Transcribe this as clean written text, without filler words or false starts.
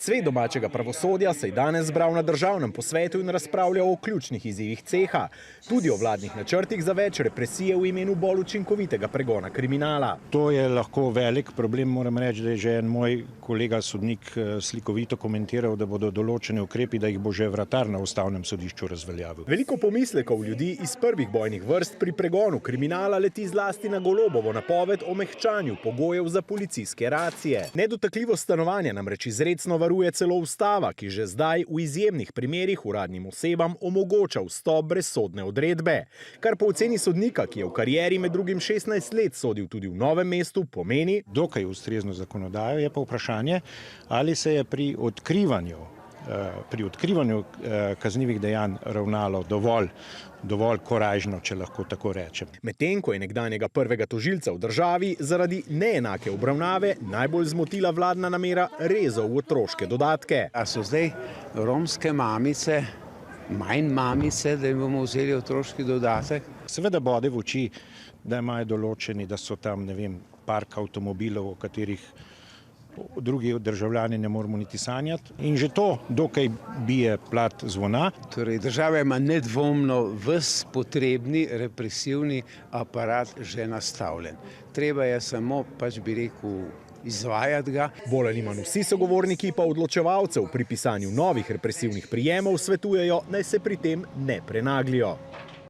Svet domačega pravosodja se je danes zbral na državnem posvetu in razpravljal o ključnih izzivih ceha, tudi o vladnih načrtih za več represije v imenu bolj učinkovitega pregona kriminala. To je lahko velik problem, moram reči, da je že en moj kolega sodnik slikovito komentiral, da bodo določeni ukrepi, da jih bo že vratar na ustavnem sodišču razveljavil. Veliko pomislekov ljudi iz prvih bojnih vrst pri pregonu kriminala leti zlasti na Golobovo napoved o mehčanju pogojev za policijske racije. Nedotakljivost stanovanja namreč izrecno varuje celo ustava, ki že zdaj v izjemnih primerih uradnim osebam omogoča vstop brez sodne odredbe. Kar po oceni sodnika, ki je v karieri med drugim 16 let sodil tudi v Novem mestu, pomeni dokaj ustrezno zakonodajo, je pa vprašanje, ali se je pri odkrivanju kaznivih dejanj ravnalo dovolj korajžno, če lahko tako rečem. Medtem ko je nekdanjega prvega tožilca v državi zaradi neenake obravnave najbolj zmotila vladna namera rezov v otroške dodatke. A so zdaj romske mamice manj mamice, da jim bomo vzeli otroški dodatek? Seveda bode v oči, da imajo določeni, da so tam, ne vem, park avtomobilov, o katerih drugi državljani ne moramo niti sanjati. In že to dokaj bije plat zvona. Torej, država ima nedvomno ves potrebni represivni aparat že nastavljen. Treba je samo, bi rekel, izvajati ga. Bolj ali manj vsi sogovorniki pa odločevalcev pri pisanju novih represivnih prijemov svetujejo, naj se pri tem ne prenaglijo.